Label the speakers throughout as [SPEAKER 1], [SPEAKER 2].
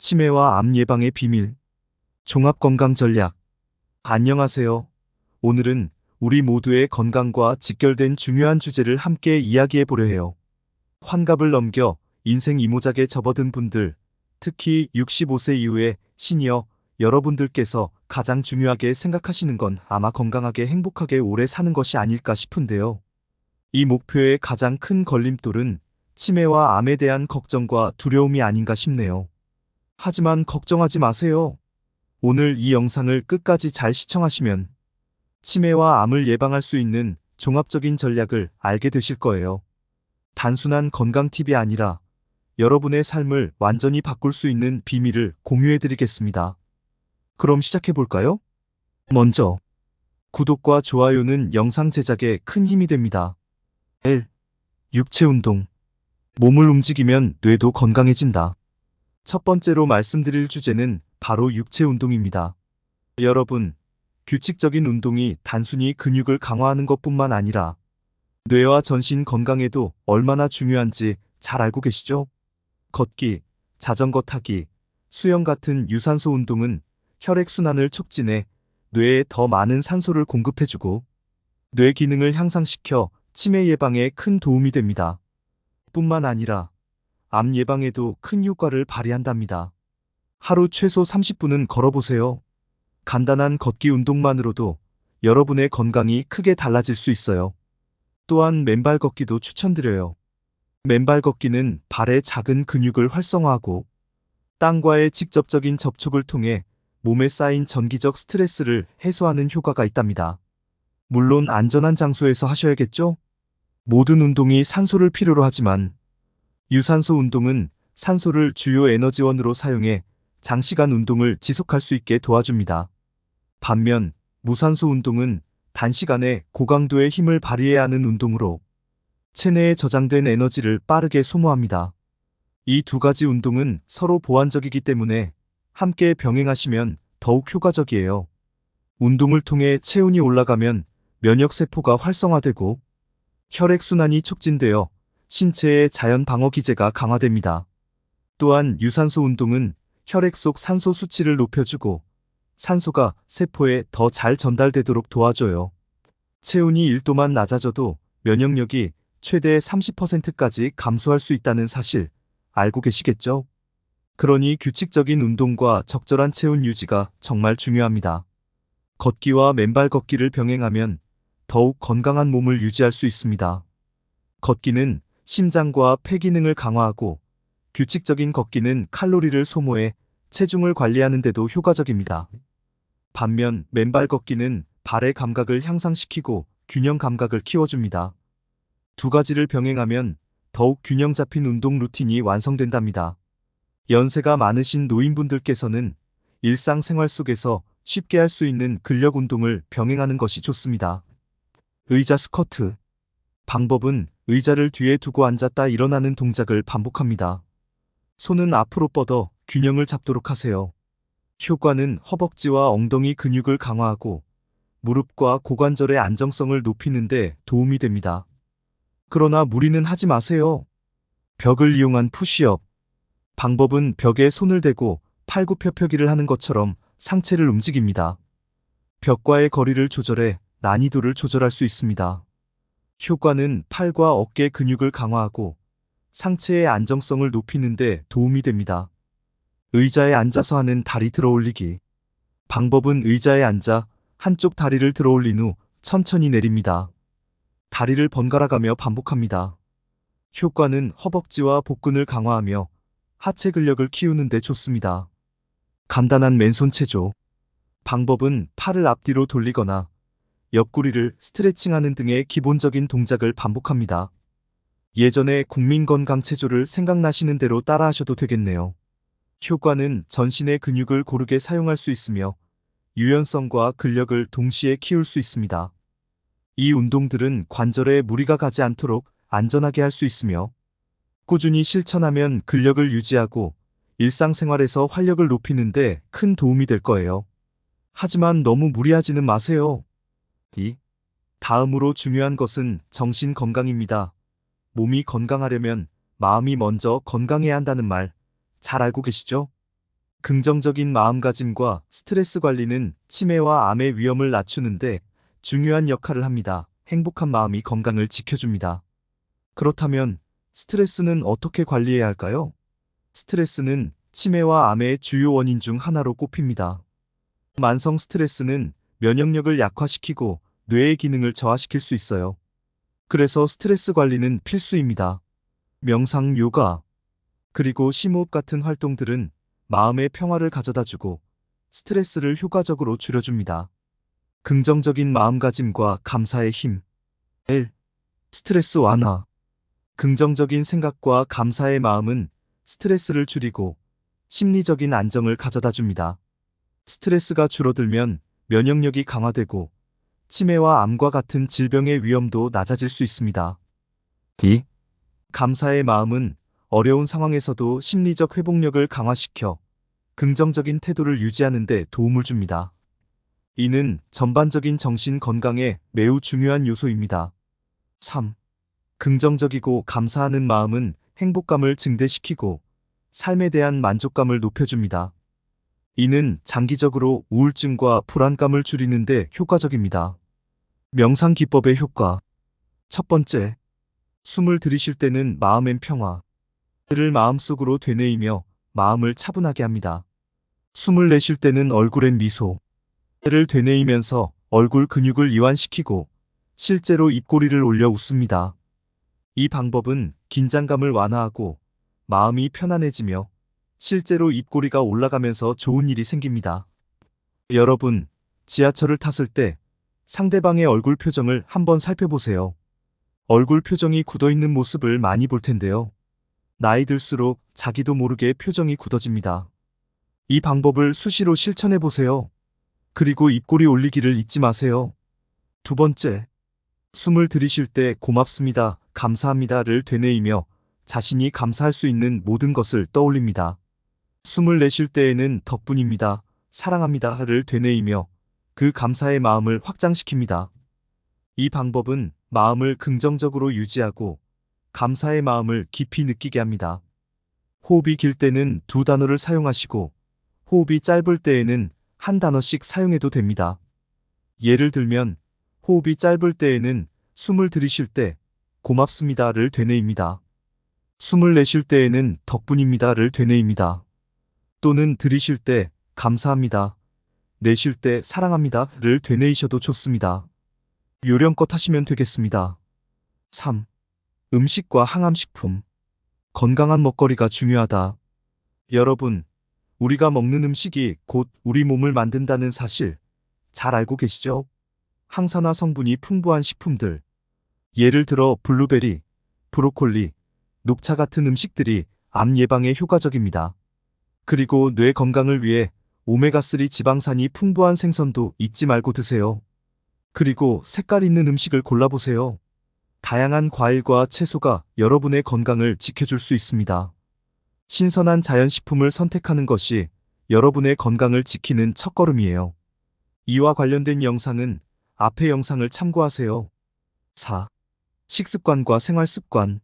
[SPEAKER 1] 치매와 암 예방의 비밀. 종합건강 전략. 안녕하세요. 오늘은 우리 모두의 건강과 직결된 중요한 주제를 함께 이야기해 보려 해요. 환갑을 넘겨 인생 이모작에 접어든 분들, 특히 65세 이후의 시니어 여러분들께서 가장 중요하게 생각하시는 건 아마 건강하게 행복하게 오래 사는 것이 아닐까 싶은데요. 이 목표의 가장 큰 걸림돌은 치매와 암에 대한 걱정과 두려움이 아닌가 싶네요. 하지만 걱정하지 마세요. 오늘 이 영상을 끝까지 잘 시청하시면 치매와 암을 예방할 수 있는 종합적인 전략을 알게 되실 거예요. 단순한 건강 팁이 아니라 여러분의 삶을 완전히 바꿀 수 있는 비밀을 공유해 드리겠습니다. 그럼 시작해 볼까요? 먼저, 구독과 좋아요는 영상 제작에 큰 힘이 됩니다. 1. 육체 운동. 몸을 움직이면 뇌도 건강해진다. 첫 번째로 말씀드릴 주제는 바로 육체 운동입니다. 여러분, 규칙적인 운동이 단순히 근육을 강화하는 것뿐만 아니라 뇌와 전신 건강에도 얼마나 중요한지 잘 알고 계시죠? 걷기, 자전거 타기, 수영 같은 유산소 운동은 혈액순환을 촉진해 뇌에 더 많은 산소를 공급해주고 뇌 기능을 향상시켜 치매 예방에 큰 도움이 됩니다. 뿐만 아니라 암 예방에도 큰 효과를 발휘한답니다. 하루 최소 30분은 걸어보세요. 간단한 걷기 운동만으로도 여러분의 건강이 크게 달라질 수 있어요. 또한 맨발 걷기도 추천드려요. 맨발 걷기는 발의 작은 근육을 활성화하고 땅과의 직접적인 접촉을 통해 몸에 쌓인 전기적 스트레스를 해소하는 효과가 있답니다. 물론 안전한 장소에서 하셔야겠죠? 모든 운동이 산소를 필요로 하지만 유산소 운동은 산소를 주요 에너지원으로 사용해 장시간 운동을 지속할 수 있게 도와줍니다. 반면 무산소 운동은 단시간에 고강도의 힘을 발휘해야 하는 운동으로 체내에 저장된 에너지를 빠르게 소모합니다. 이 두 가지 운동은 서로 보완적이기 때문에 함께 병행하시면 더욱 효과적이에요. 운동을 통해 체온이 올라가면 면역세포가 활성화되고 혈액순환이 촉진되어 신체의 자연 방어 기제가 강화됩니다. 또한 유산소 운동은 혈액 속 산소 수치를 높여주고 산소가 세포에 더 잘 전달되도록 도와줘요. 체온이 1도만 낮아져도 면역력이 최대 30%까지 감소할 수 있다는 사실 알고 계시겠죠? 그러니 규칙적인 운동과 적절한 체온 유지가 정말 중요합니다. 걷기와 맨발 걷기를 병행하면 더욱 건강한 몸을 유지할 수 있습니다. 걷기는 심장과 폐 기능을 강화하고 규칙적인 걷기는 칼로리를 소모해 체중을 관리하는 데도 효과적입니다. 반면 맨발 걷기는 발의 감각을 향상시키고 균형 감각을 키워줍니다. 두 가지를 병행하면 더욱 균형 잡힌 운동 루틴이 완성된답니다. 연세가 많으신 노인분들께서는 일상생활 속에서 쉽게 할 수 있는 근력 운동을 병행하는 것이 좋습니다. 의자 스쿼트. 방법은 의자를 뒤에 두고 앉았다 일어나는 동작을 반복합니다. 손은 앞으로 뻗어 균형을 잡도록 하세요. 효과는 허벅지와 엉덩이 근육을 강화하고 무릎과 고관절의 안정성을 높이는 데 도움이 됩니다. 그러나 무리는 하지 마세요. 벽을 이용한 푸시업. 방법은 벽에 손을 대고 팔굽혀펴기를 하는 것처럼 상체를 움직입니다. 벽과의 거리를 조절해 난이도를 조절할 수 있습니다. 효과는 팔과 어깨 근육을 강화하고 상체의 안정성을 높이는 데 도움이 됩니다. 의자에 앉아서 하는 다리 들어올리기. 방법은 의자에 앉아 한쪽 다리를 들어올린 후 천천히 내립니다. 다리를 번갈아가며 반복합니다. 효과는 허벅지와 복근을 강화하며 하체 근력을 키우는 데 좋습니다. 간단한 맨손 체조. 방법은 팔을 앞뒤로 돌리거나 옆구리를 스트레칭하는 등의 기본적인 동작을 반복합니다. 예전에 국민건강체조를 생각나시는 대로 따라하셔도 되겠네요. 효과는 전신의 근육을 고르게 사용할 수 있으며 유연성과 근력을 동시에 키울 수 있습니다. 이 운동들은 관절에 무리가 가지 않도록 안전하게 할 수 있으며 꾸준히 실천하면 근력을 유지하고 일상생활에서 활력을 높이는 데 큰 도움이 될 거예요. 하지만 너무 무리하지는 마세요. 다음으로 중요한 것은 정신 건강입니다. 몸이 건강하려면 마음이 먼저 건강해야 한다는 말 잘 알고 계시죠? 긍정적인 마음가짐과 스트레스 관리는 치매와 암의 위험을 낮추는데 중요한 역할을 합니다. 행복한 마음이 건강을 지켜줍니다. 그렇다면 스트레스는 어떻게 관리해야 할까요? 스트레스는 치매와 암의 주요 원인 중 하나로 꼽힙니다. 만성 스트레스는 면역력을 약화시키고 뇌의 기능을 저하시킬 수 있어요. 그래서 스트레스 관리는 필수입니다. 명상, 요가, 그리고 심호흡 같은 활동들은 마음의 평화를 가져다주고 스트레스를 효과적으로 줄여줍니다. 긍정적인 마음가짐과 감사의 힘. 1. 스트레스 완화. 긍정적인 생각과 감사의 마음은 스트레스를 줄이고 심리적인 안정을 가져다 줍니다. 스트레스가 줄어들면 면역력이 강화되고 치매와 암과 같은 질병의 위험도 낮아질 수 있습니다. 2. 감사의 마음은 어려운 상황에서도 심리적 회복력을 강화시켜 긍정적인 태도를 유지하는 데 도움을 줍니다. 이는 전반적인 정신 건강에 매우 중요한 요소입니다. 3. 긍정적이고 감사하는 마음은 행복감을 증대시키고 삶에 대한 만족감을 높여줍니다. 이는 장기적으로 우울증과 불안감을 줄이는 데 효과적입니다. 명상 기법의 효과. 첫 번째, 숨을 들이쉴 때는 마음엔 평화를 마음속으로 되뇌이며 마음을 차분하게 합니다. 숨을 내쉴 때는 얼굴엔 미소를 되뇌이면서 얼굴 근육을 이완시키고 실제로 입꼬리를 올려 웃습니다. 이 방법은 긴장감을 완화하고 마음이 편안해지며 실제로 입꼬리가 올라가면서 좋은 일이 생깁니다. 여러분, 지하철을 탔을 때 상대방의 얼굴 표정을 한번 살펴보세요. 얼굴 표정이 굳어있는 모습을 많이 볼 텐데요. 나이 들수록 자기도 모르게 표정이 굳어집니다. 이 방법을 수시로 실천해 보세요. 그리고 입꼬리 올리기를 잊지 마세요. 두 번째, 숨을 들이쉴 때 고맙습니다, 감사합니다를 되뇌이며 자신이 감사할 수 있는 모든 것을 떠올립니다. 숨을 내쉴 때에는 덕분입니다, 사랑합니다를 되뇌이며 그 감사의 마음을 확장시킵니다. 이 방법은 마음을 긍정적으로 유지하고 감사의 마음을 깊이 느끼게 합니다. 호흡이 길 때는 두 단어를 사용하시고 호흡이 짧을 때에는 한 단어씩 사용해도 됩니다. 예를 들면 호흡이 짧을 때에는 숨을 들이쉴 때 고맙습니다를 되뇌입니다. 숨을 내쉴 때에는 덕분입니다를 되뇌입니다. 또는 들이쉴 때 감사합니다, 내쉴 때 사랑합니다를 되뇌이셔도 좋습니다. 요령껏 하시면 되겠습니다. 3. 음식과 항암식품. 건강한 먹거리가 중요하다. 여러분, 우리가 먹는 음식이 곧 우리 몸을 만든다는 사실 잘 알고 계시죠? 항산화 성분이 풍부한 식품들, 예를 들어 블루베리, 브로콜리, 녹차 같은 음식들이 암 예방에 효과적입니다. 그리고 뇌 건강을 위해 오메가3 지방산이 풍부한 생선도 잊지 말고 드세요. 그리고 색깔 있는 음식을 골라보세요. 다양한 과일과 채소가 여러분의 건강을 지켜줄 수 있습니다. 신선한 자연식품을 선택하는 것이 여러분의 건강을 지키는 첫걸음이에요. 이와 관련된 영상은 앞의 영상을 참고하세요. 4. 식습관과 생활습관.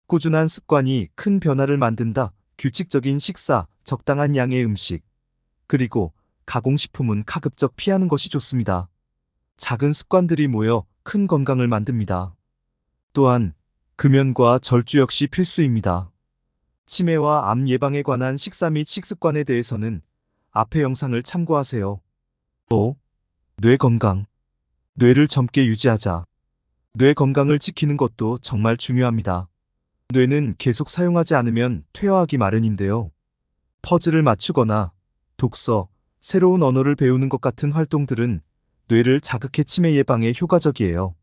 [SPEAKER 1] 꾸준한 습관이 큰 변화를 만든다. 규칙적인 식사, 적당한 양의 음식, 그리고 가공식품은 가급적 피하는 것이 좋습니다. 작은 습관들이 모여 큰 건강을 만듭니다. 또한 금연과 절주 역시 필수입니다. 치매와 암 예방에 관한 식사 및 식습관에 대해서는 앞의 영상을 참고하세요. 5. 뇌 건강. 뇌를 젊게 유지하자. 뇌 건강을 지키는 것도 정말 중요합니다. 뇌는 계속 사용하지 않으면 퇴화하기 마련인데요. 퍼즐을 맞추거나 독서, 새로운 언어를 배우는 것 같은 활동들은 뇌를 자극해 치매 예방에 효과적이에요.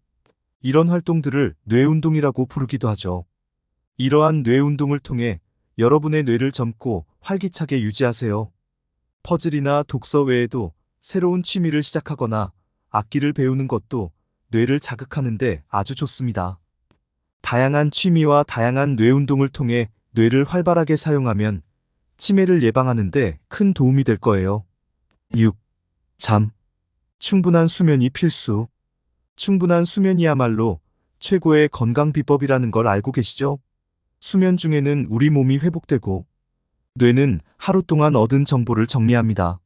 [SPEAKER 1] 이런 활동들을 뇌운동이라고 부르기도 하죠. 이러한 뇌운동을 통해 여러분의 뇌를 젊고 활기차게 유지하세요. 퍼즐이나 독서 외에도 새로운 취미를 시작하거나 악기를 배우는 것도 뇌를 자극하는데 아주 좋습니다. 다양한 취미와 다양한 뇌운동을 통해 뇌를 활발하게 사용하면 치매를 예방하는데 큰 도움이 될 거예요. 6. 잠. 충분한 수면이 필수. 충분한 수면이야말로 최고의 건강 비법이라는 걸 알고 계시죠? 수면 중에는 우리 몸이 회복되고 뇌는 하루 동안 얻은 정보를 정리합니다.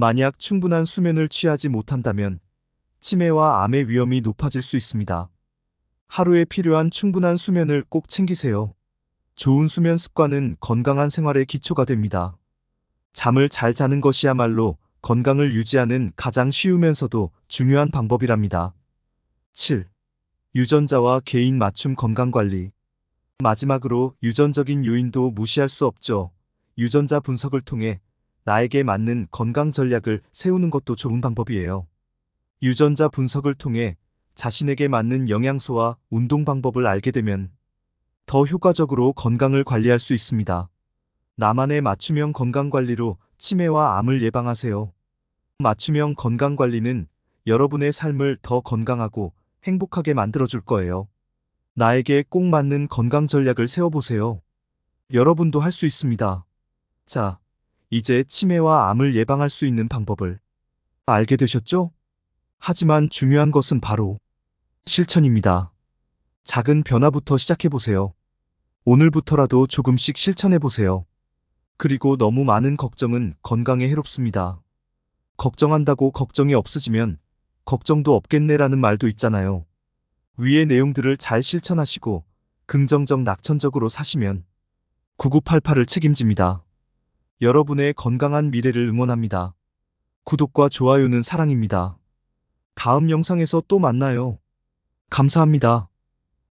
[SPEAKER 1] 만약 충분한 수면을 취하지 못한다면 치매와 암의 위험이 높아질 수 있습니다. 하루에 필요한 충분한 수면을 꼭 챙기세요. 좋은 수면 습관은 건강한 생활의 기초가 됩니다. 잠을 잘 자는 것이야말로 건강을 유지하는 가장 쉬우면서도 중요한 방법이랍니다. 7. 유전자와 개인 맞춤 건강관리. 마지막으로 유전적인 요인도 무시할 수 없죠. 유전자 분석을 통해 나에게 맞는 건강 전략을 세우는 것도 좋은 방법이에요. 유전자 분석을 통해 자신에게 맞는 영양소와 운동 방법을 알게 되면 더 효과적으로 건강을 관리할 수 있습니다. 나만의 맞춤형 건강관리로 치매와 암을 예방하세요. 맞춤형 건강관리는 여러분의 삶을 더 건강하고 행복하게 만들어줄 거예요. 나에게 꼭 맞는 건강 전략을 세워보세요. 여러분도 할 수 있습니다. 자, 이제 치매와 암을 예방할 수 있는 방법을 알게 되셨죠? 하지만 중요한 것은 바로 실천입니다. 작은 변화부터 시작해보세요. 오늘부터라도 조금씩 실천해보세요. 그리고 너무 많은 걱정은 건강에 해롭습니다. 걱정한다고 걱정이 없어지면 걱정도 없겠네라는 말도 있잖아요. 위의 내용들을 잘 실천하시고 긍정적 낙천적으로 사시면 9988을 책임집니다. 여러분의 건강한 미래를 응원합니다. 구독과 좋아요는 사랑입니다. 다음 영상에서 또 만나요. 감사합니다.